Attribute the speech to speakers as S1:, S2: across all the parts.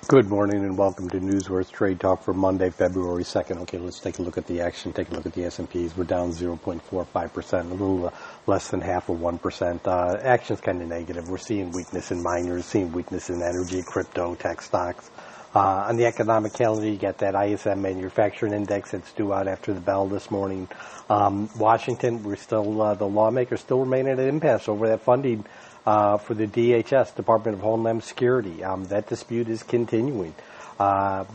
S1: Good morning and welcome to NewsWare's Trade Talk for Monday, February 2nd. Okay, let's take a look at the action. Take a look at the S&Ps. We're down 0.45%, a little less than half of 1%. Action's kind of negative. We're seeing weakness in miners, seeing weakness in energy, crypto, tech stocks. On the economic calendar, you got that ISM manufacturing index that's due out after the bell this morning. Washington, we're still, the lawmakers still remain at an impasse over that funding for the DHS, Department of Homeland Security. That dispute is continuing. On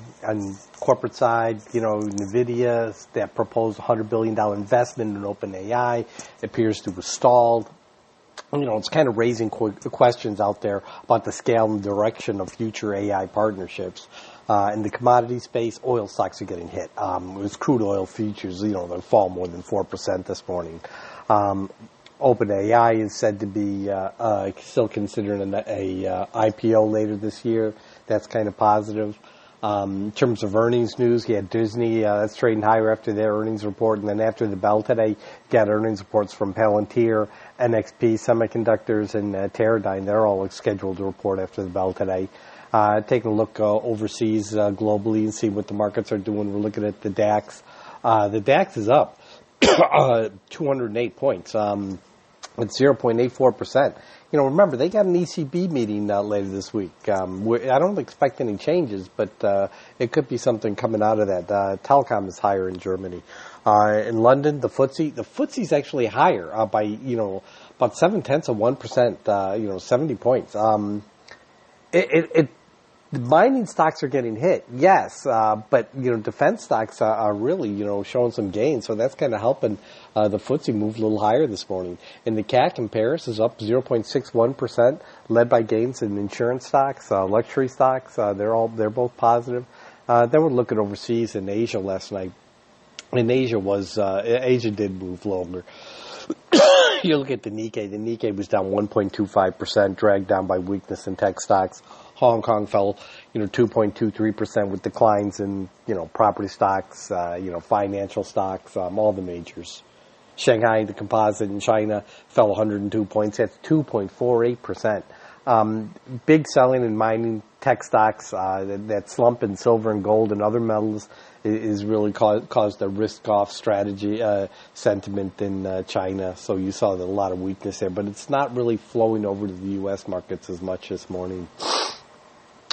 S1: corporate side, NVIDIA, that proposed $100 billion investment in OpenAI appears to have stalled. It's kind of raising questions out there about the scale and direction of future AI partnerships. In the commodity space, oil stocks are getting hit. It was crude oil futures, they fall more than 4% this morning. OpenAI is said to be still considering a IPO later this year. That's kind of positive. In terms of earnings news, you had Disney, that's trading higher after their earnings report. And then after the bell today, you got earnings reports from Palantir, NXP Semiconductors, and Teradyne. They're all scheduled to report after the bell today. Taking a look overseas globally and see what the markets are doing. We're looking at the DAX. The DAX is up 208 points. It's 0.84%. Remember, they got an ECB meeting later this week. I don't expect any changes, but it could be something coming out of that. Telecom is higher in Germany. In London, the FTSE's actually higher by, about 0.7%, 70 points. The mining stocks are getting hit, yes, but defense stocks are really showing some gains, so that's kind of helping the FTSE move a little higher this morning. And the CAC in Paris is up 0.61%, led by gains in insurance stocks, luxury stocks. They're both positive. Then we're looking overseas in Asia last night, and Asia did move lower. You look at the Nikkei. The Nikkei was down 1.25%, dragged down by weakness in tech stocks. Hong Kong fell, 2.23% with declines in, property stocks, financial stocks, all the majors. Shanghai, the composite in China, fell 102 points. That's 2.48%. Big selling in mining, tech stocks, that slump in silver and gold and other metals is really caused a risk-off strategy sentiment in China. So you saw a lot of weakness there, but it's not really flowing over to the U.S. markets as much this morning.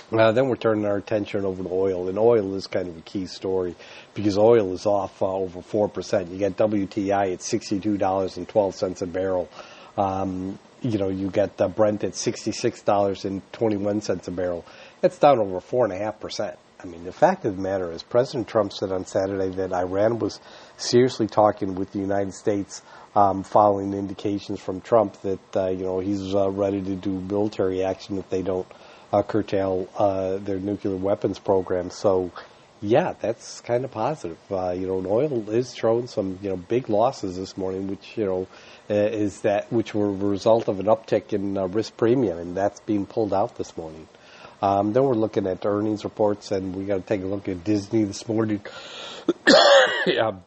S1: Then we're turning our attention over to oil, and oil is kind of a key story because oil is off over 4%. You got WTI at $62.12 a barrel. You got Brent at $66.21 a barrel. That's down over 4.5%. I mean, the fact of the matter is President Trump said on Saturday that Iran was seriously talking with the United States following indications from Trump that, he's ready to do military action if they don't curtail their nuclear weapons program. So, yeah, that's kind of positive. Oil is showing some, big losses this morning, which, which were a result of an uptick in risk premium, and that's being pulled out this morning. Then we're looking at earnings reports, and we got to take a look at Disney this morning.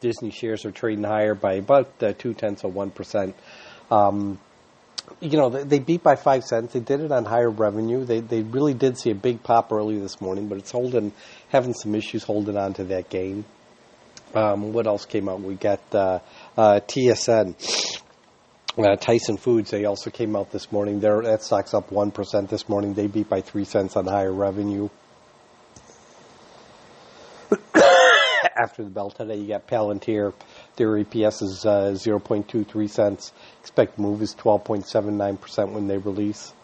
S1: Disney shares are trading higher by about 0.2%. They beat by 5 cents. They did it on higher revenue. They really did see a big pop early this morning, but it's having some issues holding on to that gain. What else came out? We got TSN, Tyson Foods. They also came out this morning. That stock's up 1% this morning. They beat by 3 cents on higher revenue. After the bell today, you got Palantir. Their EPS is 0.23 cents. Expect move is 12.79% when they release.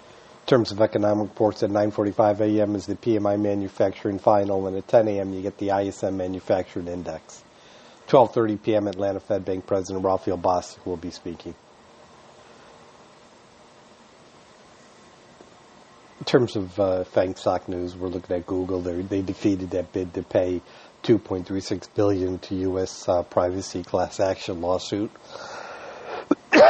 S1: In terms of economic reports, at 9:45 a.m. is the PMI manufacturing final, and at 10 a.m. you get the ISM manufacturing index. 12:30 p.m. Atlanta Fed Bank President Raphael Bostic will be speaking. In terms of FANG stock news, we're looking at Google. They defeated that bid to pay $2.36 billion to U.S. privacy class action lawsuit. In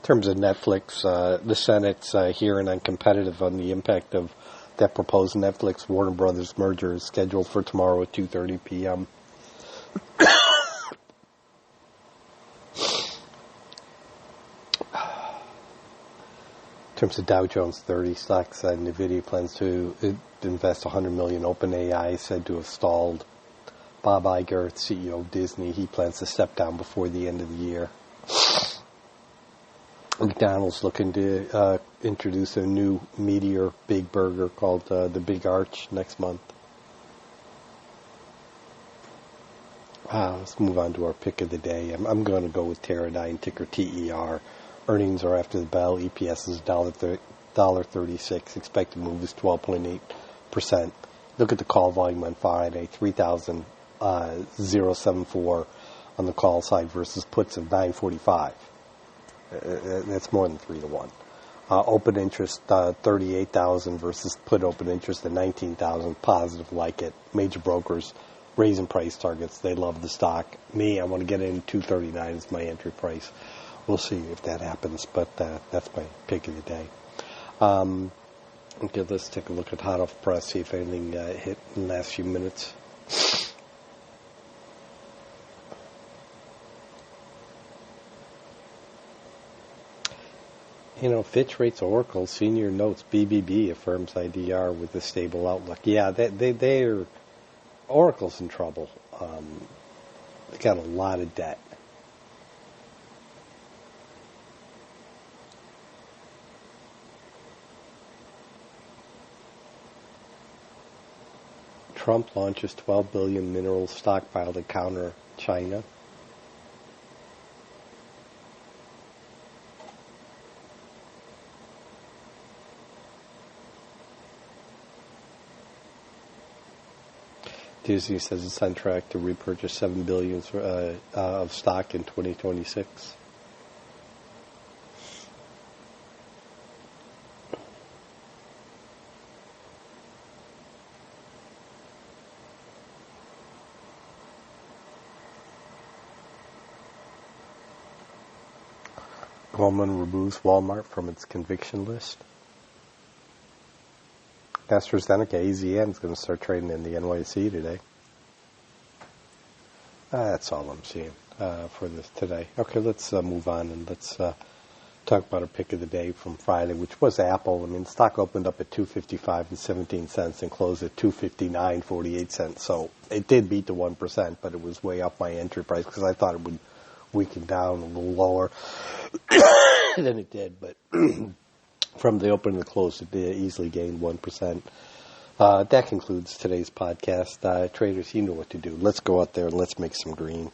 S1: terms of Netflix, the Senate's hearing on the impact of that proposed Netflix Warner Brothers merger is scheduled for tomorrow at 2:30 p.m. In terms of Dow Jones 30 stocks, NVIDIA plans to invest $100 million. OpenAI said to have stalled. Bob Iger, CEO of Disney, he plans to step down before the end of the year. McDonald's looking to introduce a new meteor big burger called the Big Arch next month. Let's move on to our pick of the day. I'm going to go with Teradyne, ticker TER. Earnings are after the bell. EPS is $1.36. Expected move is 12.8%. Look at the call volume on Friday, 3,074 on the call side versus puts of 945. That's more than 3-1. Open interest 38,000 versus put open interest at 19,000. Positive, like it. Major brokers raising price targets. They love the stock. Me, I want to get in 239 is my entry price. We'll see if that happens, but that's my pick of the day. Okay, let's take a look at hot off press, see if anything hit in the last few minutes. Fitch rates Oracle senior notes BBB affirms IDR with a stable outlook. Yeah, they're Oracle's in trouble. They got a lot of debt. Trump launches 12 billion mineral stockpile to counter China. Disney says it's on track to repurchase $7 billion of stock in 2026. Goldman removes Walmart from its conviction list. AstraZeneca, AZN, is going to start trading in the NYSE today. That's all I'm seeing for this today. Okay, let's move on and let's talk about our pick of the day from Friday, which was Apple. I mean, the stock opened up at $255.17 and closed at $259.48. So it did beat the 1%, but it was way up my entry price because I thought it would weaken down a little lower than it did, but from the open to the close, it easily gained 1%. That concludes today's podcast. Traders, you know what to do. Let's go out there and let's make some green.